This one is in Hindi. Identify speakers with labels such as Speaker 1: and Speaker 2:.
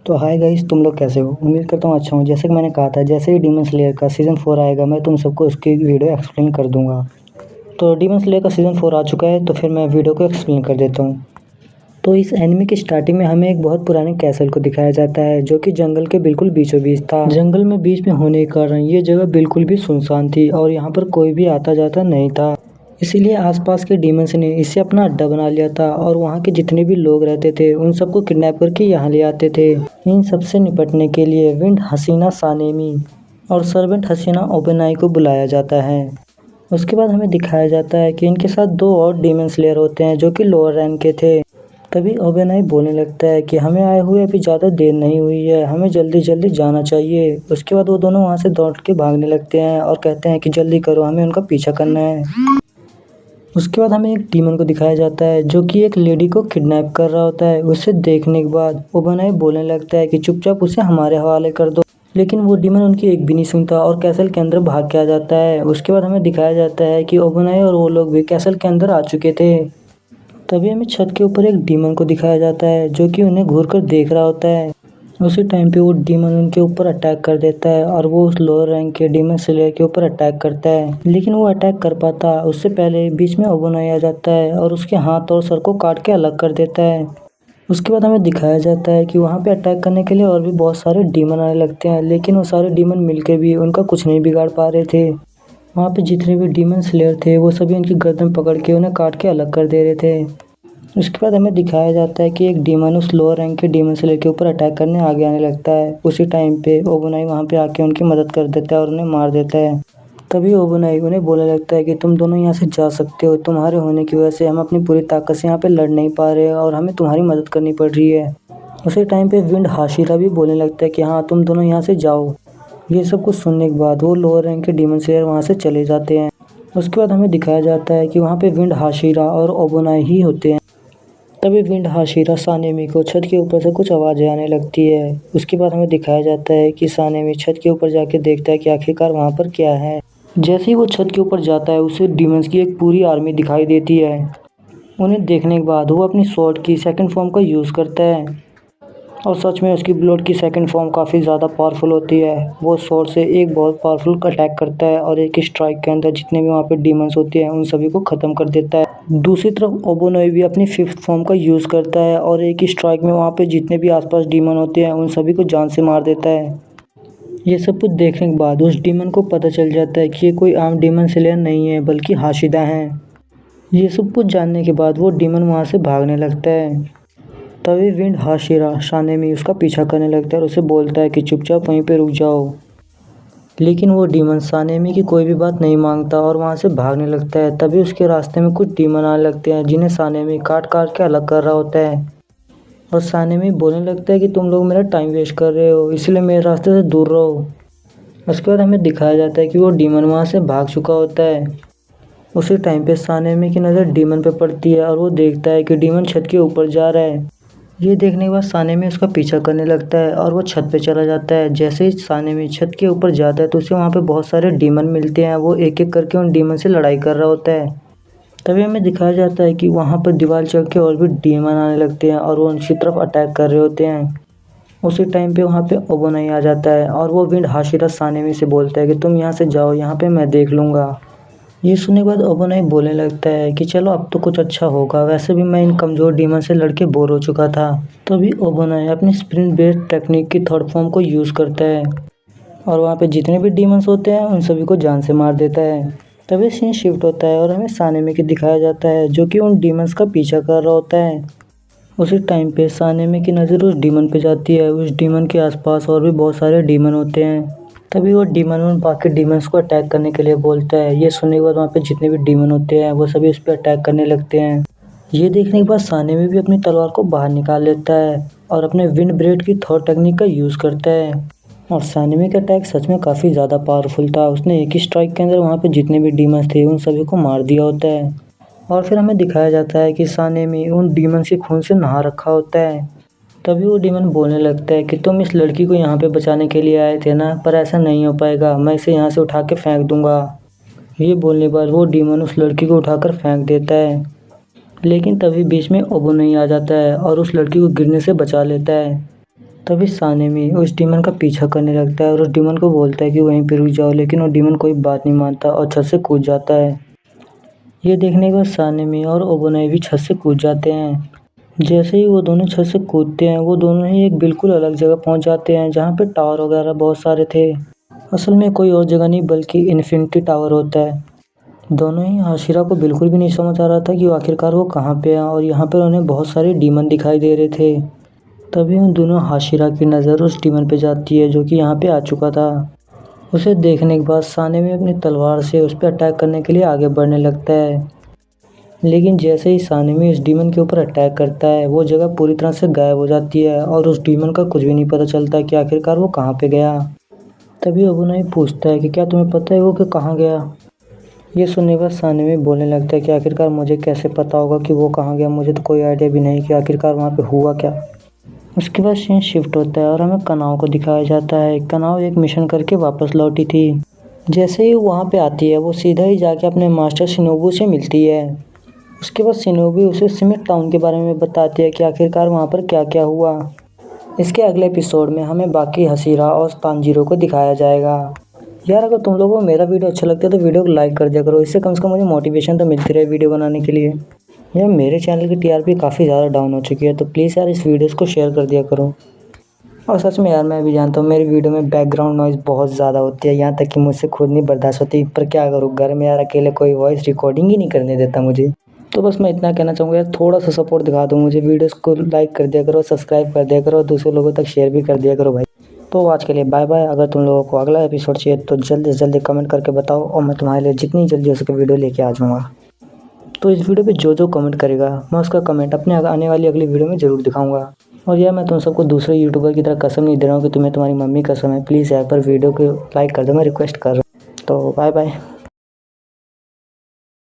Speaker 1: तो हाय गाइस, तुम लोग कैसे हो? उम्मीद करता हूँ अच्छा हूँ। जैसे कि मैंने कहा था, जैसे ही डीमन स्लेयर का सीज़न 4 आएगा मैं तुम सबको उसकी वीडियो एक्सप्लेन कर दूंगा। तो डीमन स्लेयर का सीज़न 4 आ चुका है, तो फिर मैं वीडियो को एक्सप्लेन कर देता हूँ। तो इस एनिमे की स्टार्टिंग में हमें एक बहुत पुराने कैसल को दिखाया जाता है, जो कि जंगल के बिल्कुल बीचों बीच था। जंगल में बीच में होने के कारण ये जगह बिल्कुल भी सुनसान थी और यहाँ पर कोई भी आता जाता नहीं था। इसीलिए आसपास के डीमंस ने इसे अपना अड्डा बना लिया था और वहाँ के जितने भी लोग रहते थे उन सबको किडनैप करके यहाँ ले आते थे। इन सबसे निपटने के लिए विंड हसीना सानेमी और सर्वेंट हसीना ओबेनाई को बुलाया जाता है। उसके बाद हमें दिखाया जाता है कि इनके साथ दो और डीमन स्लेयर होते हैं जो कि लोअर रैंक के थे। तभी ओबेनाई बोलने लगता है कि हमें आए हुए अभी ज़्यादा देर नहीं हुई है, हमें जल्दी जल्दी जाना चाहिए। उसके बाद वो दोनों वहाँ से दौड़ के भागने लगते हैं और कहते हैं कि जल्दी करो, हमें उनका पीछा करना है। उसके बाद हमें एक डीमन को दिखाया जाता है जो कि एक लेडी को किडनैप कर रहा होता है। उसे देखने के बाद ओबेनाई बोलने लगता है कि चुपचाप उसे हमारे हवाले कर दो, लेकिन वो डीमन उनकी एक भी नहीं सुनता और कैसल के अंदर भाग के आ जाता है। उसके बाद हमें दिखाया जाता है कि ओबेनाई और वो लोग भी कैसल के अंदर आ चुके थे। तभी हमें छत के ऊपर एक डीमन को दिखाया जाता है जो कि उन्हें घूर कर देख रहा होता है। उसी टाइम पे वो डीमन उनके ऊपर अटैक कर देता है और वो उस लोअर रैंक के डीमन स्लेयर के ऊपर अटैक करता है, लेकिन वो अटैक कर पाता उससे पहले बीच में ओबेनाई आ जाता है और उसके हाथ और सर को काट के अलग कर देता है। उसके बाद हमें दिखाया जाता है कि वहाँ पे अटैक करने के लिए और भी बहुत सारे डीमन आने लगते हैं, लेकिन वो सारे डीमन मिलके भी उनका कुछ नहीं बिगाड़ पा रहे थे। वहाँ पे जितने भी डीमन स्लेयर थे वो सभी उनकी गर्दन पकड़ के उन्हें काट के अलग कर दे रहे थे। उसके बाद हमें दिखाया जाता है कि एक डीमन उस लोअर रैंक के डीमन स्लेयर के ऊपर अटैक करने आगे आने लगता है। उसी टाइम पे ओबेनाई वहाँ पे आके उनकी मदद कर देता है और उन्हें मार देता है। तभी ओबेनाई उन्हें बोलने लगता है कि तुम दोनों यहाँ से जा सकते हो, तुम्हारे होने की वजह से हम अपनी पूरी ताकत से यहाँ पे लड़ नहीं पा रहे और हमें तुम्हारी मदद करनी पड़ रही है। उसी टाइम पे विंड हाशिरा भी बोलने लगता है कि हाँ, तुम दोनों यहाँ से जाओ। ये सब कुछ सुनने के बाद वो लोअर रैंक के डीमन स्लेयर वहाँ से चले जाते हैं। उसके बाद हमें दिखाया जाता है कि वहाँ पे विंड हाशिरा और ओबेनाई ही होते हैं। तभी विंड हाशिरा सानेमी को छत के ऊपर से कुछ आवाज़ें आने लगती है। उसके बाद हमें दिखाया जाता है कि सानेमी छत के ऊपर जाके देखता है कि आखिरकार वहाँ पर क्या है। जैसे ही वो छत के ऊपर जाता है उसे डीमंस की एक पूरी आर्मी दिखाई देती है। उन्हें देखने के बाद वो अपनी स्वॉर्ड की सेकंड फॉर्म का यूज़ करता है और सच में उसकी ब्लड की सेकंड फॉर्म काफ़ी ज़्यादा पावरफुल होती है। वो स्वॉर्ड से एक बहुत पावरफुल अटैक करता है और एक स्ट्राइक के अंदर जितने भी वहाँ पे डीमंस होते हैं उन सभी को ख़त्म कर देता है। दूसरी तरफ ओबेनाई भी अपनी फिफ्थ फॉर्म का यूज़ करता है और एक ही स्ट्राइक में वहाँ पे जितने भी आसपास डीमन होते हैं उन सभी को जान से मार देता है। ये सब कुछ देखने के बाद उस डीमन को पता चल जाता है कि ये कोई आम डीमन स्लेयर नहीं है बल्कि हाशिदा हैं। ये सब कुछ जानने के बाद वो डीमन वहाँ से भागने लगता है। तभी विंड हाशिरा सानेमी उसका पीछा करने लगता है और उसे बोलता है कि चुपचाप वहीं पे रुक जाओ, लेकिन वो डीमन सानेमी की कोई भी बात नहीं मांगता और वहाँ से भागने लगता है। तभी उसके रास्ते में कुछ डीमन आने लगते हैं जिन्हें सानेमी काट काट के अलग कर रहा होता है और सानेमी बोलने लगता है कि तुम लोग मेरा टाइम वेस्ट कर रहे हो, इसलिए मेरे रास्ते से दूर रहो। उसके बाद हमें दिखाया जाता है कि वो डीमन वहाँ से भाग चुका होता है। उसी टाइम पे सानेमी की नज़र डीमन पे पड़ती है और वो देखता है कि डीमन छत के ऊपर जा रहा है। ये देखने के बाद सानेमी उसका पीछा करने लगता है और वो छत पे चला जाता है। जैसे ही सानेमी छत के ऊपर जाता है तो उसे वहाँ पे बहुत सारे डीमन मिलते हैं। वो एक एक करके उन डीमन से लड़ाई कर रहा होता है। तभी हमें दिखाया जाता है कि वहाँ पर दीवार चढ़ के और भी डीमन आने लगते हैं और वो उनकी तरफ अटैक कर रहे होते हैं। उसी टाइम पे वहाँ पे ओबेनाई आ जाता है और वो विंड हाशिरा सानेमी से बोलता है कि तुम यहाँ से जाओ, यहाँ पे मैं देख लूँगा। ये सुनने के बाद ओबेनाई बोलने लगता है कि चलो अब तो कुछ अच्छा होगा, वैसे भी मैं इन कमज़ोर डीमन से लड़के बोर हो चुका था। तभी ओबेनाई अपनी स्प्रिंट बेस्ड टेक्निक की थर्ड फॉर्म को यूज़ करता है और वहाँ पे जितने भी डीमंस होते हैं उन सभी को जान से मार देता है। तभी सीन शिफ्ट होता है और हमें सानेमी की दिखाया जाता है जो कि उन डीमंस का पीछा कर रहा होता है। उसी टाइम पे सानेमी की नज़र उस डीमन पे जाती है। उस डीमन के आसपास और भी बहुत सारे डीमन होते हैं। तभी वो डीमन उन बाकी डीमंस को अटैक करने के लिए बोलता है। ये सुनने के बाद वहाँ पे जितने भी डीमन होते हैं वो सभी उस पर अटैक करने लगते हैं। ये देखने के बाद सानेमी भी अपनी तलवार को बाहर निकाल लेता है और अपने विंड ब्लेड की थॉर टेक्निक का यूज़ करता है और सानेमी का अटैक सच में काफ़ी ज़्यादा पावरफुल था। उसने एक ही स्ट्राइक के अंदर वहाँ पे जितने भी डीमंस थे उन सभी को मार दिया होता है। और फिर हमें दिखाया जाता है कि सानेमी उन डीमंस के खून से नहा रखा होता है। तभी वो डीमन बोलने लगता है कि तुम इस लड़की को यहाँ पे बचाने के लिए आए थे ना, पर ऐसा नहीं हो पाएगा, मैं इसे यहाँ से उठा के फेंक दूंगा। ये बोलने पर वो डीमन उस लड़की को उठाकर फेंक देता है, लेकिन तभी बीच में ओबेनाई आ जाता है और उस लड़की को गिरने से बचा लेता है। तभी सानेमी उस डीमन का पीछा करने लगता है और उस डीमन को बोलता है कि वहीं पे रुक जाओ, लेकिन वो डीमन कोई बात नहीं मानता और छत से कूद जाता है। ये देखने के बाद सानेमी और ओबोनाई भी छत से कूद जाते हैं। जैसे ही वो दोनों छत से कूदते हैं, वो दोनों ही एक बिल्कुल अलग जगह पहुंच जाते हैं जहाँ पे टावर वगैरह बहुत सारे थे। असल में कोई और जगह नहीं बल्कि इन्फिनिटी टावर होता है। दोनों ही हाशिरा को बिल्कुल भी नहीं समझ आ रहा था कि आखिरकार वो कहाँ पे है और यहाँ पर उन्हें बहुत सारे डीमन दिखाई दे रहे थे। तभी उन दोनों हाशिरा की नज़र उस डीमन पे जाती है जो कि यहाँ पे आ चुका था। उसे देखने के बाद सानेमी अपनी तलवार से उस पर अटैक करने के लिए आगे बढ़ने लगता है, लेकिन जैसे ही सानेमी उस डीमन के ऊपर अटैक करता है, वो जगह पूरी तरह से गायब हो जाती है और उस डीमन का कुछ भी नहीं पता चलता कि आखिरकार वो कहाँ पे गया। तभी ओबोनाई पूछता है कि क्या तुम्हें पता है वो कि कहाँ गया। ये सुनने के बाद सानेमी बोलने लगता है कि आखिरकार मुझे कैसे पता होगा कि वो कहाँ गया, मुझे तो कोई आइडिया भी नहीं कि आखिरकार वहाँ पे हुआ क्या। उसके बाद सीन शिफ्ट होता है और हमें कनाव को दिखाया जाता है। कनाव एक मिशन करके वापस लौटी थी। जैसे ही वहाँ पे आती है, वो सीधा ही जाके अपने मास्टर शिनोबू से मिलती है। उसके बाद शिनोबी उसे सिमिट टाउन के बारे में बताती है कि आखिरकार वहाँ पर क्या क्या हुआ। इसके अगले एपिसोड में हमें बाकी हसीरा और तांजीरो को दिखाया जाएगा। यार अगर तुम लोगों को मेरा वीडियो अच्छा लगता है तो वीडियो को लाइक कर दिया करो, इससे कम से कम मुझे मोटिवेशन तो मिलती रहे वीडियो बनाने के लिए। यार मेरे चैनल की टीआरपी काफ़ी ज़्यादा डाउन हो चुकी है, तो प्लीज़ यार इस वीडियोस को शेयर कर दिया करो। और सच में यार मैं भी जानता हूँ मेरी वीडियो में बैकग्राउंड नॉइज़ बहुत ज़्यादा होती है, यहाँ तक कि मुझसे खुद नहीं बर्दाश्त होती, पर क्या करूँ, घर में यार अकेले कोई वॉइस रिकॉर्डिंग ही नहीं करने देता मुझे। तो बस मैं इतना कहना चाहूँगा यार, थोड़ा सा सपोर्ट दिखा दो मुझे, वीडियोस को लाइक कर दिया करो, सब्सक्राइब कर दिया करो, दूसरे लोगों तक शेयर भी कर दिया करो भाई। तो आज के लिए बाय बाय। अगर तुम लोगों को अगला एपिसोड चाहिए तो जल्दी से जल्दी कमेंट करके बताओ और मैं तुम्हारे लिए जितनी जल्दी हो सके वीडियो लेके आ जाऊँगा। तो इस वीडियो पे जो जो कमेंट करेगा मैं उसका कमेंट अपने आने वाली अगली वीडियो में ज़रूर दिखाऊंगा। और यार मैं तुम सबको दूसरे यूट्यूबर की तरह कसम नहीं दे रहा हूँ कि तुम्हें तुम्हारी मम्मी कसम है, प्लीज़ यार पर वीडियो को लाइक कर दो, मैं रिक्वेस्ट कर रहा हूँ। तो बाय बाय।